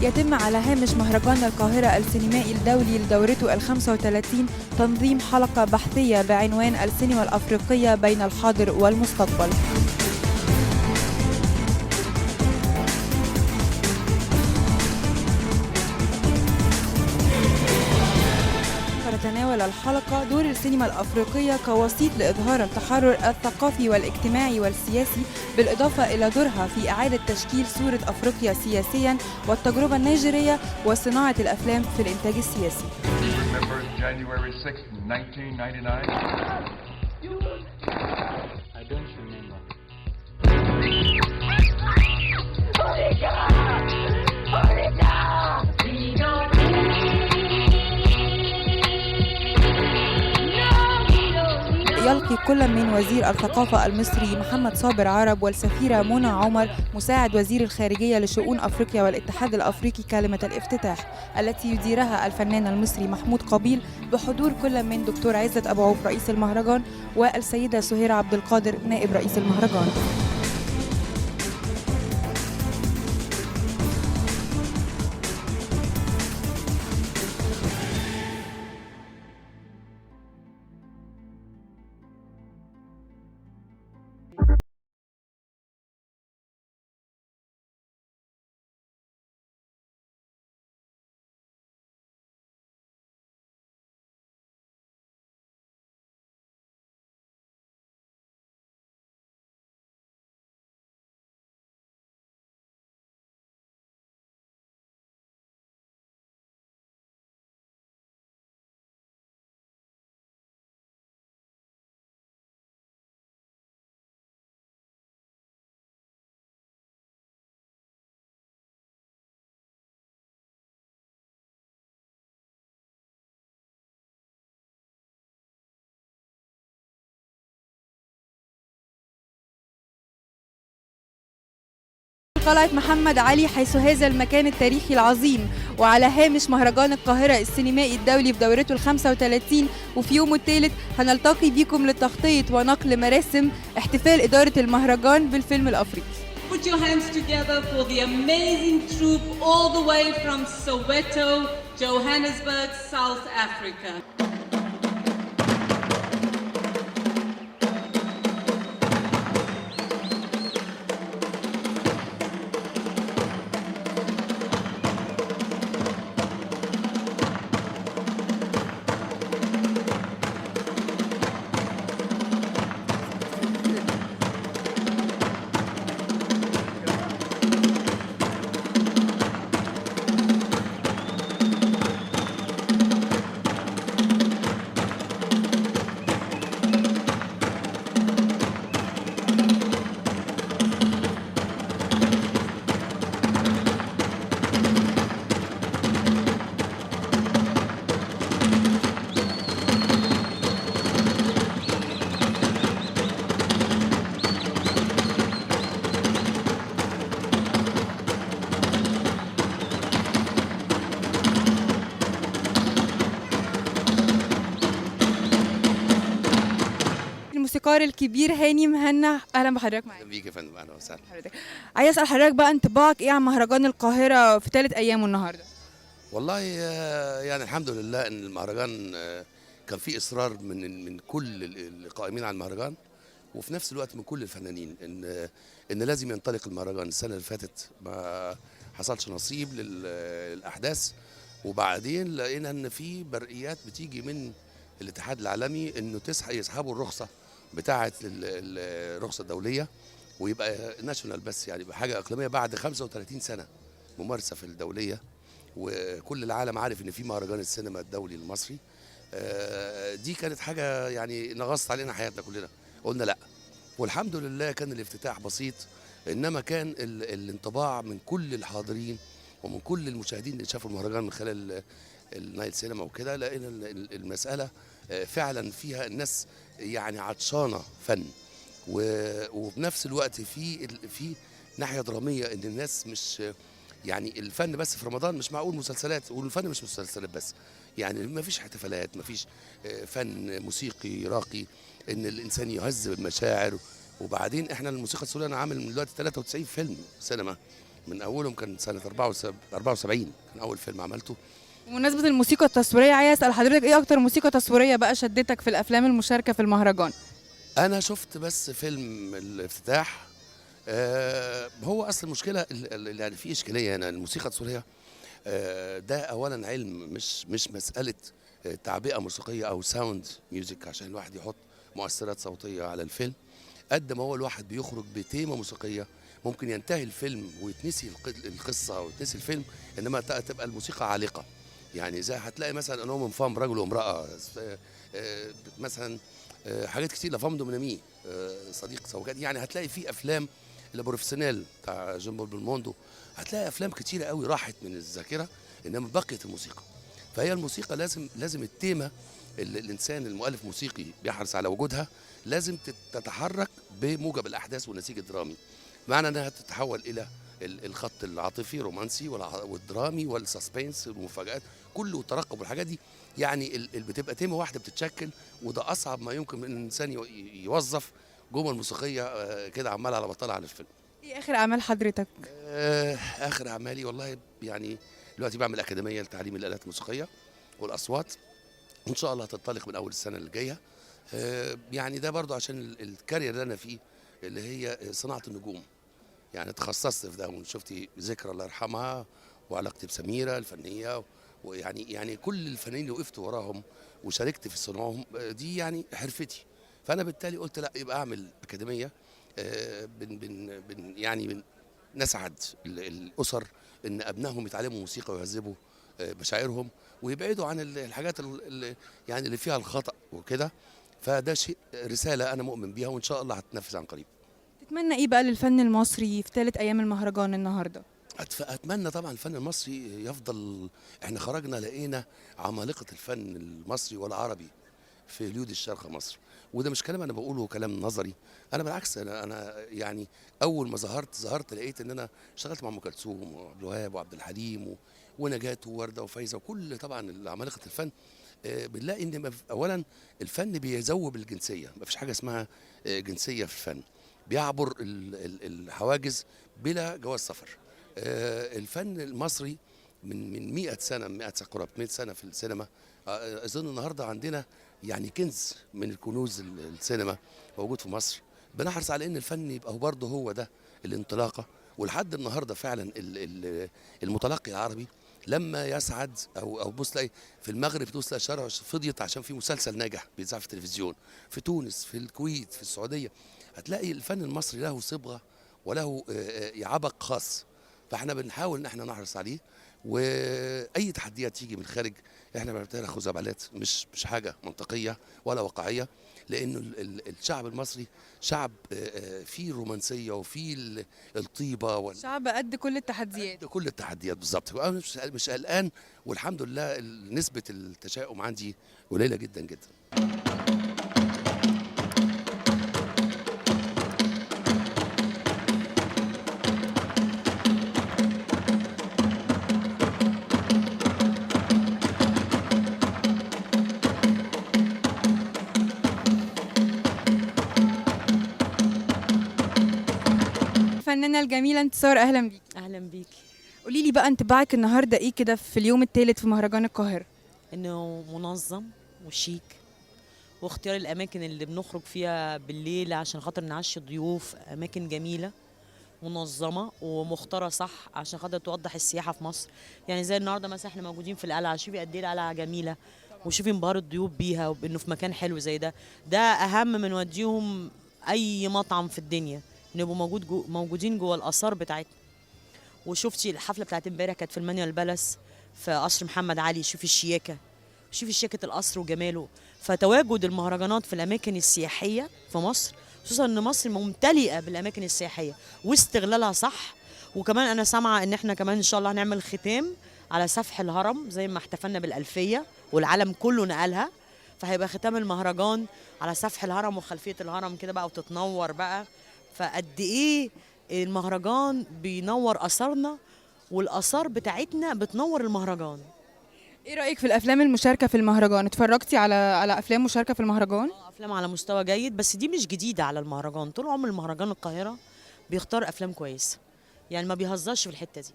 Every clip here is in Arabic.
يتم على هامش مهرجان القاهرة السينمائي الدولي لدورته ال35 تنظيم حلقة بحثية بعنوان السينما الأفريقية بين الحاضر والمستقبل. تتناول الحلقة دور السينما الأفريقية كوسيط لإظهار التحرر الثقافي والاجتماعي والسياسي، بالإضافة إلى دورها في إعادة تشكيل صورة أفريقيا سياسياً والتجربة النيجيرية وصناعة الأفلام في الإنتاج السياسي. يلقي كل من وزير الثقافة المصري محمد صابر عرب والسفيرة منى عمر مساعد وزير الخارجية لشؤون أفريقيا والاتحاد الأفريقي كلمة الافتتاح التي يديرها الفنان المصري محمود قابيل بحضور كل من دكتور عزت أبو عوف رئيس المهرجان والسيدة سهيرة عبد القادر نائب رئيس المهرجان. قلعة محمد علي، حيث هذا المكان التاريخي العظيم وعلى هامش مهرجان القاهرة السينمائي الدولي بدورته ال35، وفي يومه الثالث هنلتقي بكم لتغطية ونقل مراسم احتفال إدارة المهرجان بالفيلم الأفريقي. Put your hands together for the amazing troupe all the way from Soweto, Johannesburg, South Africa. الموسيقار الكبير هاني مهنا، اهلا بحضرتك معانا. اهلا بيك يا فندم، اهلا وسهلا. عايز اسال حضرتك بقى انطباعك ايه عن مهرجان القاهره في ثالث ايامه النهارده؟ والله يعني الحمد لله ان المهرجان كان فيه اصرار من كل القائمين على المهرجان، وفي نفس الوقت من كل الفنانين ان لازم ينطلق المهرجان. السنه اللي فاتت ما حصلش نصيب للاحداث، وبعدين لقينا ان في برقيات بتيجي من الاتحاد العالمي انه يسحبوا الرخصه بتاعه الرخصه الدوليه، ويبقى ناشونال بس، يعني يبقى حاجه اقليميه بعد 35 سنه ممارسه في الدوليه، وكل العالم عارف ان في مهرجان السينما الدولي المصري. دي كانت حاجه يعني نغصت علينا حياتنا كلنا، قلنا لا، والحمد لله كان الافتتاح بسيط، انما كان الانطباع من كل الحاضرين ومن كل المشاهدين اللي شافوا المهرجان من خلال النايل سينما وكده، لقينا المساله فعلا فيها الناس يعني عطشانه فن، وبنفس الوقت في ناحيه دراميه، ان الناس مش يعني الفن بس في رمضان مش معقول مسلسلات، والفن مش مسلسلات بس، يعني ما فيش احتفالات، ما فيش فن موسيقي راقي ان الانسان يهذب المشاعر. وبعدين احنا الموسيقى السوريه انا عامل من دلوقتي 93 فيلم سينما، من اولهم كان سنه 74 كان اول فيلم عملته. بمناسبة الموسيقى التصويرية، عايز اسأل حضرتك ايه اكتر موسيقى تصويرية بقى شدتك في الافلام المشاركة في المهرجان؟ انا شفت بس فيلم الافتتاح. هو اصل المشكله يعني في اشكاليه هنا الموسيقى التصويريه. ده اولا علم، مش مساله تعبئه موسيقيه او ساوند ميوزك عشان الواحد يحط مؤثرات صوتيه على الفيلم. قد ما هو الواحد بيخرج بتيمه موسيقيه ممكن ينتهي الفيلم ويتنسي القصه او يتنسي الفيلم، انما تبقى الموسيقى عالقه. يعني زي هتلاقي مثلا انهم فام رجل وامراه، مثلا حاجات كتير، لافام دومينامي، صديق زوجات. يعني هتلاقي في افلام البروفيسيونيل بتاع جون بول بلموندو، هتلاقي افلام كتيره قوي راحت من الذاكره، انما بقيت الموسيقى. فهي الموسيقى لازم التيمه اللي الانسان المؤلف موسيقي بيحرص على وجودها لازم تتحرك بموجب الاحداث والنسيج الدرامي، معنى انها تتحول الى الخط العاطفي رومانسي والدرامي والسسبنس والمفاجآت كله والترقب والحاجات دي. يعني بتبقى تيمه واحده بتتشكل، وده اصعب ما يمكن ان الانسان يوظف جمل موسيقيه كده عمال على بطال على الفيلم. ايه اخر اعمال حضرتك؟ اخر اعمالي والله يعني دلوقتي بعمل اكاديميه لتعليم الالات الموسيقيه والاصوات، وان شاء الله هتنطلق من اول السنه اللي جايه. يعني ده برضو عشان الكارير اللي انا فيه اللي هي صناعه النجوم. يعني تخصصت في ده، وشفتي ذكرى الله يرحمها وعلاقتي بسميره الفنيه، ويعني كل الفنانين اللي وقفت وراهم وشاركت في صنعهم دي يعني حرفتي. فانا بالتالي قلت لا، يبقى اعمل اكاديميه. يعني نسعد الاسر ان ابنائهم يتعلموا موسيقى ويهذبوا مشاعرهم ويبعدوا عن الحاجات يعني اللي فيها الخطأ وكده. فده شيء رساله انا مؤمن بيها، وان شاء الله هتنفذ عن قريب. تتمنى ايه بقى للفن المصري في ثالث ايام المهرجان النهارده؟ اتمنى طبعا الفن المصري يفضل. احنا خرجنا لقينا عمالقه الفن المصري والعربي في ليود الشرق مصر، وده مش كلام انا بقوله كلام نظري. انا بالعكس، انا يعني اول ما ظهرت لقيت ان انا اشتغلت مع ام كلثوم وعبد الوهاب وعبد الحليم ونجاة ووردة وفايزة وكل طبعا عمالقه الفن. بنلاقي ان اولا الفن بيذوب الجنسيه، ما فيش حاجه اسمها جنسيه في الفن، بيعبر الحواجز بلا جواز سفر. الفن المصري من 100 سنه، 100 قرابه 100 سنه في السينما. اظن النهارده عندنا يعني كنز من الكنوز السينما موجود في مصر. بنحرص على ان الفن يبقى برضه هو ده الانطلاقه. ولحد النهارده فعلا المتلقي العربي لما يسعد او بص تلاقي في المغرب تلاقي الشارع فضيت عشان في مسلسل ناجح بيتذاع في التلفزيون، في تونس، في الكويت، في السعوديه، هتلاقي الفن المصري له صبغه وله عبق خاص. فاحنا بنحاول ان احنا نحرص عليه، واي تحديات تيجي من الخارج احنا بنعتبرها خزعبلات، مش حاجه منطقيه ولا واقعيه، لانه الشعب المصري شعب فيه الرومانسيه وفيه الطيبه شعب قد كل التحديات. كل التحديات بالظبط. انا مش قلقان، والحمد لله نسبه التشاؤم عندي قليله جدا جدا. الفنانة الجميلة انتصار، اهلا بيكي. اهلا بيكي. قولي لي بقى انطباعك النهارده ايه كده في اليوم الثالث في مهرجان القاهرة؟ انه منظم وشيك، واختيار الاماكن اللي بنخرج فيها بالليل عشان خاطر نعشي ضيوف، اماكن جميله منظمه ومختاره صح عشان خاطر توضح السياحه في مصر. يعني زي النهارده مثلا احنا موجودين في القلعه، شوفي قد ايه القلعه جميله، وشوفي انبهار الضيوف بيها وانه في مكان حلو زي ده اهم من نوديهم اي مطعم في الدنيا، نبقوا موجودين جوه الاثار بتاعتنا. وشفتي الحفله بتاعت امبارح كانت في المانيال بالاس في قصر محمد علي، شوفي الشياكه، شوفي شياكه القصر وجماله. فتواجد المهرجانات في الاماكن السياحيه في مصر، خصوصا ان مصر ممتلئه بالاماكن السياحيه واستغلالها صح. وكمان انا سامعه ان احنا كمان ان شاء الله هنعمل ختام على سفح الهرم زي ما احتفلنا بالألفية والعالم كله نقلها، فهيبقى ختام المهرجان على سفح الهرم وخلفيه الهرم كده بقى وتتنور بقى. فقد ايه المهرجان بينور اثارنا، والاثار بتاعتنا بتنور المهرجان. ايه رأيك في الافلام المشاركة في المهرجان؟ اتفرجتي على افلام مشاركة في المهرجان؟ افلام على مستوى جيد، بس دي مش جديده على المهرجان، طول عمر المهرجان القاهره بيختار افلام كويسه. يعني ما بيهزرش في الحته دي.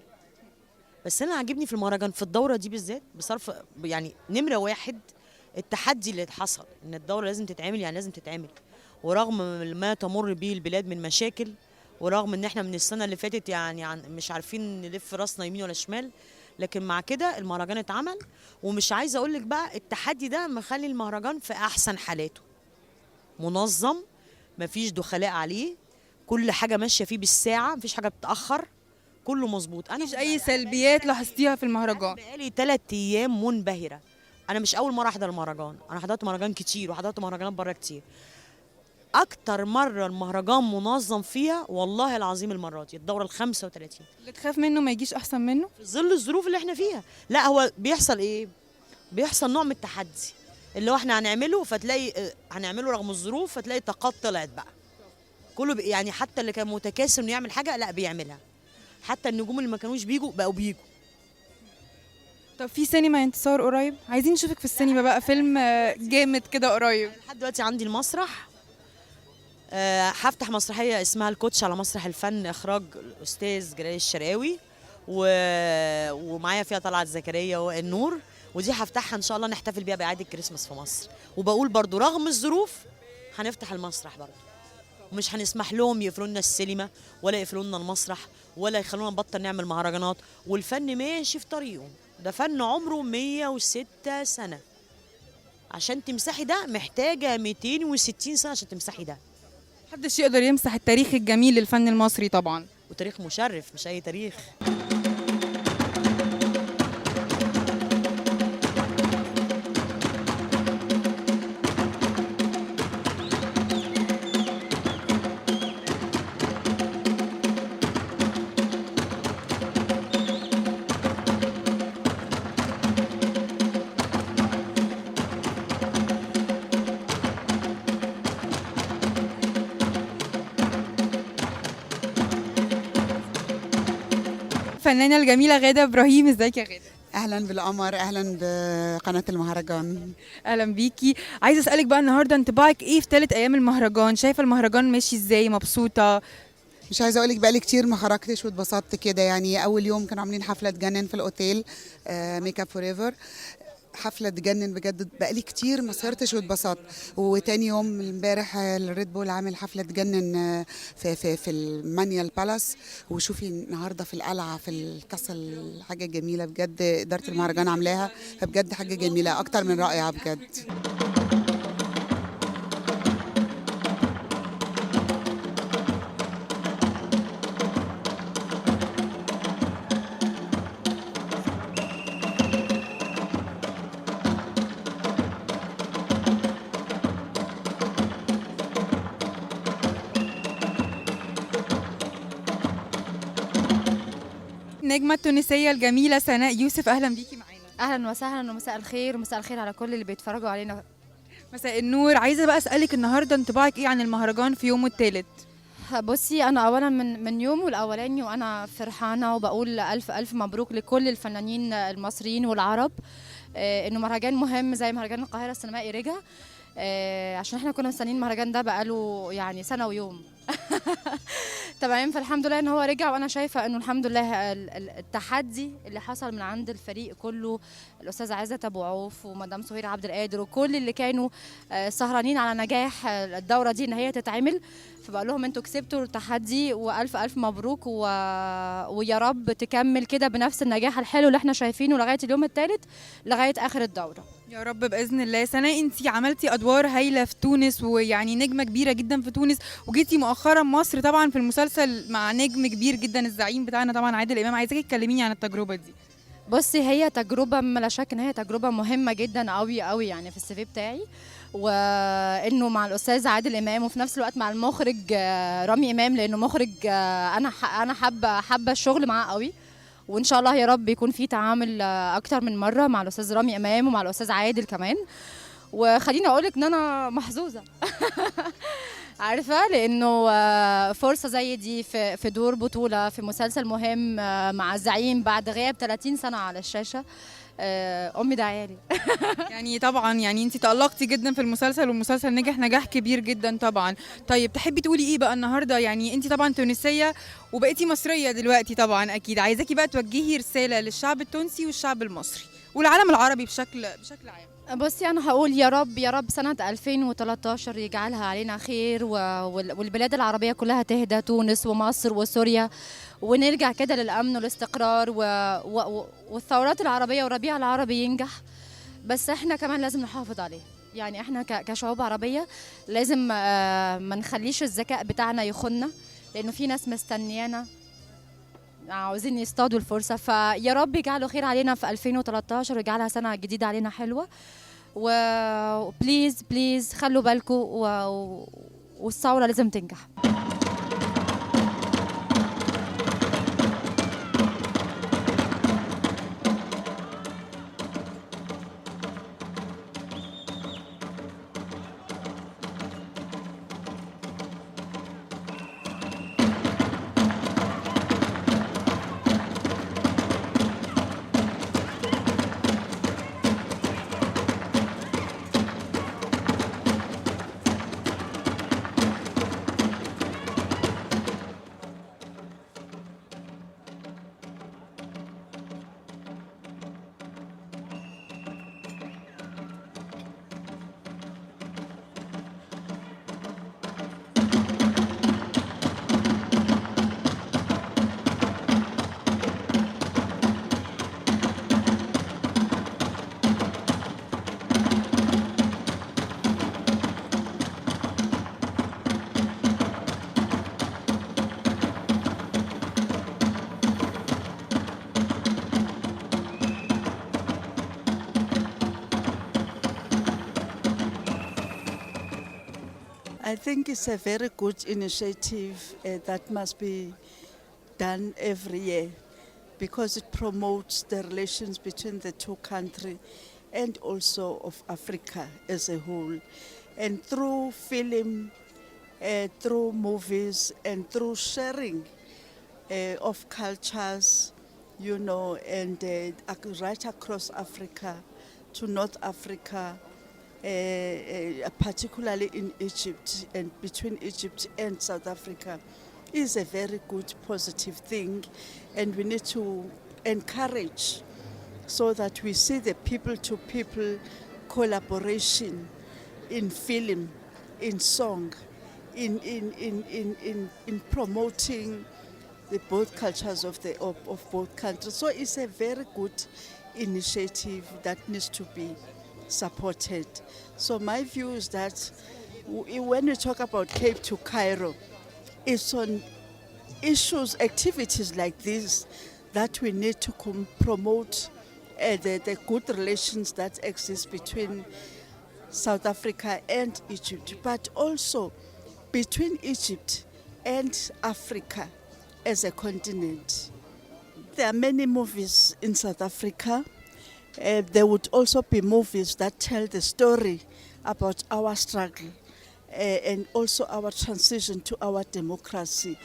بس انا عاجبني في المهرجان في الدوره دي بالذات بصرف يعني نمره واحد التحدي اللي حصل ان الدوره لازم تتعمل، يعني لازم تتعمل، ورغم ما تمر به البلاد من مشاكل، ورغم ان احنا من السنه اللي فاتت يعني مش عارفين نلف راسنا يمين ولا شمال، لكن مع كده المهرجان اتعمل. ومش عايزه اقول لك بقى التحدي ده مخلي المهرجان في احسن حالاته، منظم، مفيش دخلاء عليه، كل حاجه ماشيه فيه بالساعه، مفيش حاجه بتتاخر، كله مظبوط. انا مفيش اي سلبيات لاحظتيها في المهرجان؟ بقالي 3 ايام منبهره. انا مش اول مره احضر المهرجان، انا حضرت مهرجان كتير وحضرت مهرجانات بره كتير. اكتر مره المهرجان منظم فيها والله العظيم المره دي الدوره ال 35. اللي تخاف منه ما يجيش احسن منه في ظل الظروف اللي احنا فيها. لا هو بيحصل ايه؟ بيحصل نوع من التحدي اللي هو احنا هنعمله، فتلاقي هنعمله رغم الظروف، فتلاقي طاقات طلعت بقى كله يعني حتى اللي كان متكاسل انه يعمل حاجه لا بيعملها، حتى النجوم اللي ما كانوش بيجوا بقوا بيجوا. طب في سينما انتصار قريب؟ عايزين نشوفك في السينما بقى فيلم جامد كده قريب. لحد دلوقتي عندي المسرح، هفتح مسرحيه اسمها الكوتش على مسرح الفن، اخراج الاستاذ جلال الشرقاوي، ومعايا فيها طلعت زكريا والنور، ودي هفتحها ان شاء الله نحتفل بيها باعياد الكريسماس في مصر. وبقول برضو رغم الظروف هنفتح المسرح برضو، ومش هنسمح لهم يقفلوا لنا السينما ولا يقفلوا لنا المسرح ولا يخلونا نبطل نعمل مهرجانات، والفن ماشي في طريقه. ده فن عمره 106 سنه، عشان تمسحي ده محتاجه 260 سنه عشان تمسحي ده. محدش يقدر يمسح التاريخ الجميل للفن المصري طبعا، وتاريخ مشرف مش اي تاريخ. الفنانة الجميلة غادة إبراهيم. ازيك يا غادة؟ اهلا بالقمر، اهلا بقناه المهرجان. اهلا بيكي. عايزه اسالك بقى النهارده انطباعك ايه في ثالث ايام المهرجان؟ شايفه المهرجان ماشي ازاي؟ مبسوطه؟ مش عايزه اقول لك بقالي كتير ما خرجتش واتبسطت كده. يعني اول يوم كانوا عاملين حفله تجنن في الاوتيل ميك اب فور ايفر، حفله تجنن بجد، بقالي كتير ما سهرتش واتبسطت. وتاني يوم امبارح الريد بول عامل حفله تجنن في المانيال بالاس، وشوفي النهارده في القلعه في الكاسل، حاجه جميله بجد. اداره المهرجان عاملاها، فبجد حاجه جميله اكتر من رائعه بجد. النجمه التونسيه الجميله سناء يوسف، اهلا بيكي معانا. اهلا وسهلا ومساء الخير، ومساء الخير على كل اللي بيتفرجوا علينا. مساء النور. عايزه بقى اسالك النهارده انطباعك ايه عن المهرجان في يومه الثالث؟ بصي انا اولا من يومه الاولاني وانا فرحانه، وبقول الف الف مبروك لكل الفنانين المصريين والعرب. انه مهرجان مهم زي مهرجان القاهره السينمائي رجع، عشان احنا كنا مستنيين المهرجان ده بقاله يعني سنه ويوم. تمام، فالحمد لله ان هو رجع، وانا شايفه انه الحمد لله التحدي اللي حصل من عند الفريق كله، الاستاذه عزت ابو عوف ومدام سهير عبد القادر وكل اللي كانوا سهرانين على نجاح الدوره دي ان هي تتعمل، فبقول لهم انتوا كسبتوا التحدي والف الف مبروك، ويا رب تكمل كده بنفس النجاح الحلو اللي احنا شايفينه لغايه اليوم الثالث لغايه اخر الدوره. يا رب باذن الله. سناء، انتي عملتي ادوار هايله في تونس، ويعني نجمه كبيره جدا في تونس، وجيتي مؤخرا مصر طبعا في المسلسل مع نجم كبير جدا الزعيم بتاعنا طبعا عادل امام. عايزاكي تكلميني عن التجربه دي. بصي هي تجربه بلا شك ان هي تجربه مهمه جدا قوي قوي يعني في السي في بتاعي، وانه مع الاستاذ عادل امام وفي نفس الوقت مع المخرج رامي امام، لانه مخرج انا حابه الشغل معاه قوي، وان شاء الله يا رب يكون في تعامل اكتر من مره مع الاستاذ رامي امام ومع الاستاذ عادل كمان. وخليني اقول لك ان انا محظوظه. عارفه، لانه فرصه زي دي في دور بطوله في مسلسل مهم مع الزعيم بعد غياب 30 سنه على الشاشه، امي دعيالي. يعني طبعا يعني انت تألقتي جدا في المسلسل والمسلسل نجح نجاح كبير جدا طبعا. طيب تحبي تقولي ايه بقى النهارده؟ يعني انت طبعا تونسيه وبقيتي مصريه دلوقتي، طبعا اكيد عايزاكي بقى توجهي رساله للشعب التونسي والشعب المصري والعالم العربي بشكل عام. بصي انا هقول يا رب يا رب سنه 2013 يجعلها علينا خير والبلاد العربيه كلها تهدى، تونس ومصر وسوريا، ونرجع كده للامن والاستقرار والثورات العربيه والربيع العربي ينجح. بس احنا كمان لازم نحافظ عليه، يعني احنا كشعوب عربيه لازم ما نخليش الذكاء بتاعنا يخوننا، لانه في ناس مستنيانا عاوزين يصطادوا الفرصه. فيا رب يجعله خير علينا في 2013 ويجعلها سنه جديده علينا حلوه. وبليز بليز خلوا بالكم والثوره لازم تنجح. I think it's a very good initiative that must be done every year because it promotes the relations between the two countries and also of Africa as a whole. And through film, through movies, and through sharing of cultures, you know, and right across Africa to North Africa, particularly in Egypt and between Egypt and South Africa, is a very good positive thing, and we need to encourage so that we see the people-to-people collaboration in film, in song, in promoting the both cultures of both countries. So it's a very good initiative that needs to be supported. So my view is that when we talk about Cape to Cairo, it's on issues, activities like this that we need to promote the good relations that exist between South Africa and Egypt, but also between Egypt and Africa as a continent. There are many movies in South Africa. There would also be movies that tell the story about our struggle and also our transition to our democracy.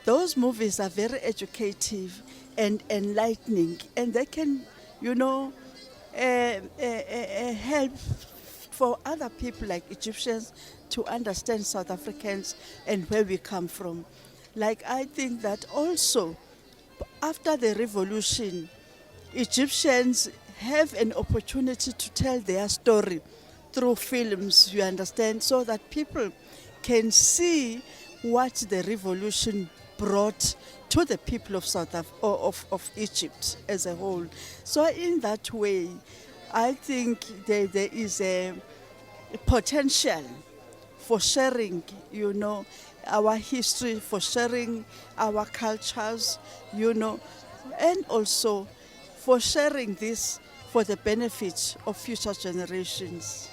Those movies are very educative and enlightening, and they can, you know, help for other people like Egyptians to understand South Africans and where we come from. Like, I think that also after the revolution, Egyptians have an opportunity to tell their story through films, you understand, so that people can see what the revolution brought to the people of of Egypt as a whole. So in that way, I think there is a potential for sharing, you know, our history, for sharing our cultures, you know, and also for sharing this for the benefit of future generations.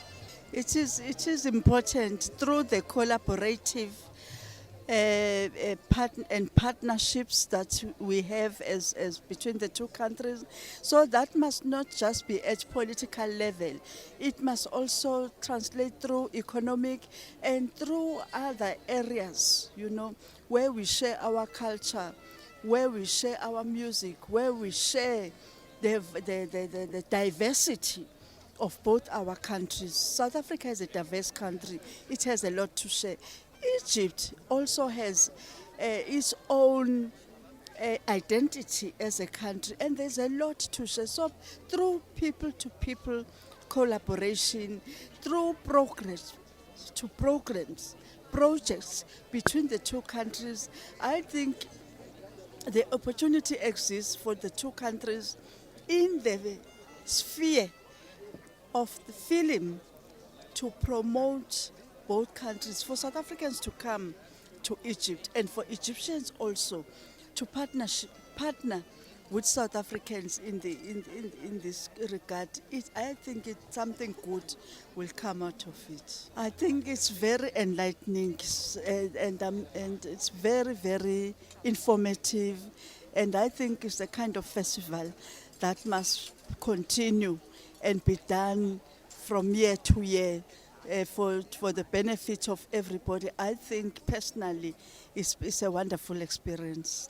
It is important through the collaborative partnerships that we have as between the two countries. So that must not just be at political level. It must also translate through economic and through other areas, you know, where we share our culture, where we share our music, where we share the diversity of both our countries. South Africa is a diverse country. It has a lot to share. Egypt also has its own identity as a country, and there's a lot to share. So through people-to-people collaboration, through programs, projects between the two countries, I think the opportunity exists for the two countries in the sphere of the film to promote both countries, for South Africans to come to Egypt and for Egyptians also to partner with South Africans in this regard. I think something good will come out of it. I think it's very enlightening and it's very, very informative, and I think it's the kind of festival that must continue and be done from year to year for the benefit of everybody. I think personally it's a wonderful experience.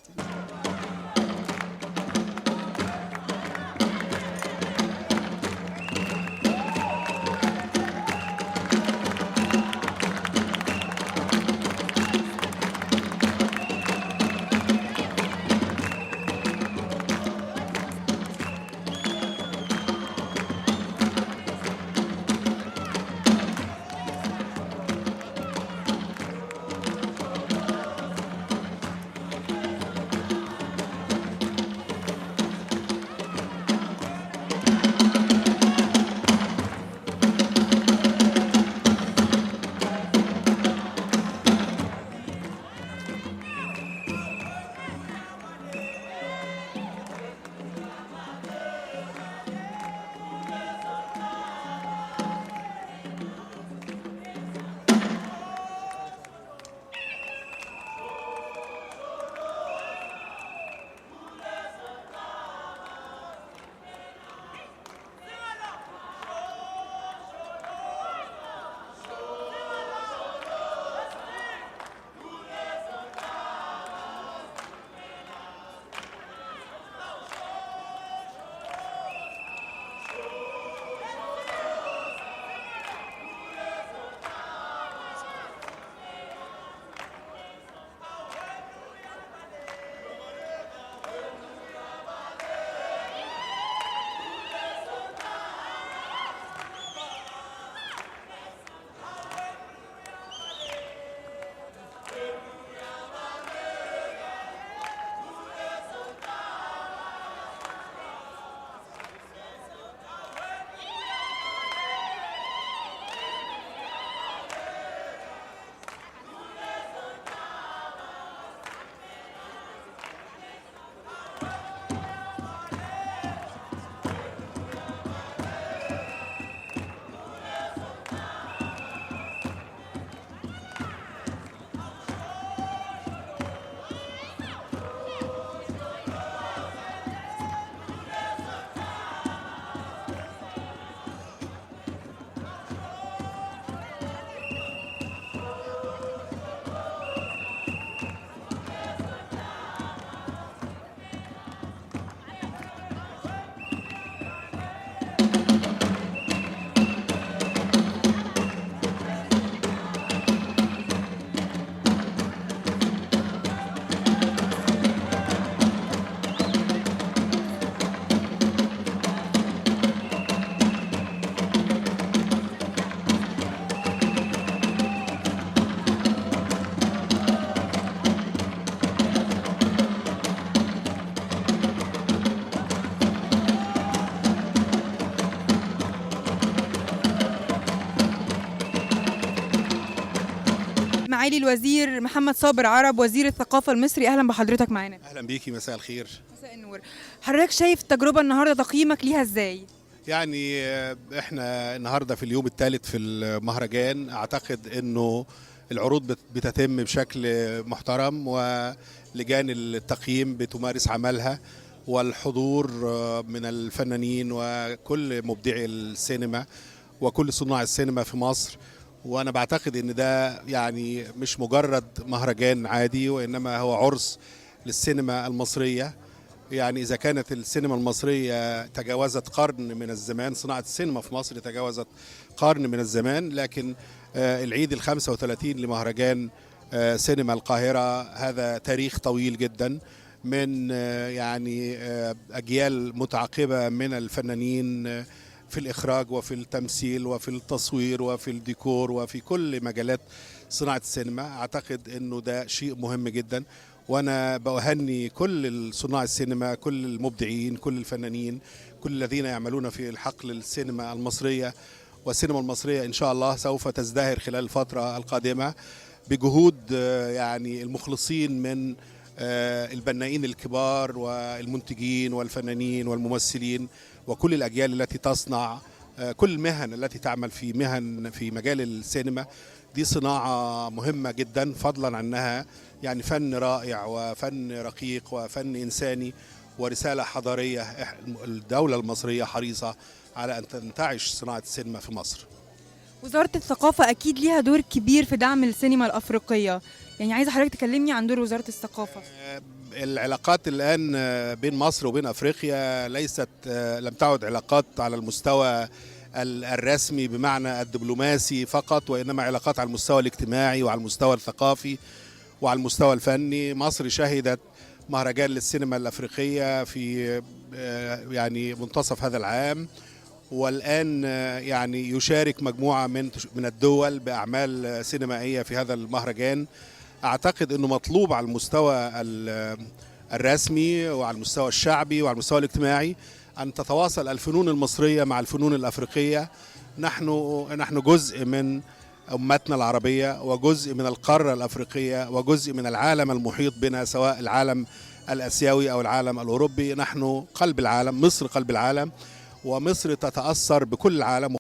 معالي الوزير محمد صابر عرب وزير الثقافة المصري، أهلا بحضرتك معانا. اهلا بيكي، مساء الخير. مساء النور. حضرتك شايف التجربة النهاردة، تقييمك ليها ازاي؟ يعني احنا النهارده في اليوم الثالث في المهرجان، اعتقد انه العروض بتتم بشكل محترم ولجان التقييم بتمارس عملها، والحضور من الفنانين وكل مبدعي السينما وكل صناع السينما في مصر. وانا بعتقد ان ده يعني مش مجرد مهرجان عادي، وانما هو عرس للسينما المصرية يعني إذا كانت السينما المصرية تجاوزت قرن من الزمان، صناعة السينما في مصر تجاوزت قرن من الزمان، لكن العيد ال35 لمهرجان سينما القاهرة هذا تاريخ طويل جدا من يعني أجيال متعاقبة من الفنانين في الإخراج وفي التمثيل وفي التصوير وفي الديكور وفي كل مجالات صناعة السينما. أعتقد أنه ده شيء مهم جدا، وأنا بأهني كل صناع السينما، كل المبدعين، كل الفنانين، كل الذين يعملون في الحقل السينما المصرية. والسينما المصرية إن شاء الله سوف تزدهر خلال الفترة القادمة بجهود يعني المخلصين من البنائين الكبار والمنتجين والفنانين والممثلين وكل الأجيال التي تصنع كل المهن التي تعمل في مهن في مجال السينما. دي صناعة مهمة جدا، فضلا عنها يعني فن رائع وفن رقيق وفن إنساني ورسالة حضارية. الدولة المصرية حريصة على أن تنتعش صناعة السينما في مصر. وزارة الثقافة أكيد ليها دور كبير في دعم السينما الأفريقية، يعني عايزة حضرتك تكلمني عن دور وزارة الثقافة. العلاقات الآن بين مصر وبين أفريقيا ليست لم تعد علاقات على المستوى الرسمي بمعنى الدبلوماسي فقط، وإنما علاقات على المستوى الاجتماعي وعلى المستوى الثقافي وعلى المستوى الفني. مصر شهدت مهرجان للسينما الأفريقية في يعني منتصف هذا العام، والآن يعني يشارك مجموعة من الدول بأعمال سينمائية في هذا المهرجان. أعتقد أنه مطلوب على المستوى الرسمي وعلى المستوى الشعبي وعلى المستوى الاجتماعي أن تتواصل الفنون المصرية مع الفنون الأفريقية. نحن جزء من أمتنا العربية وجزء من القارة الأفريقية وجزء من العالم المحيط بنا، سواء العالم الآسيوي أو العالم الأوروبي. نحن قلب العالم، مصر قلب العالم، ومصر تتأثر بكل العالم.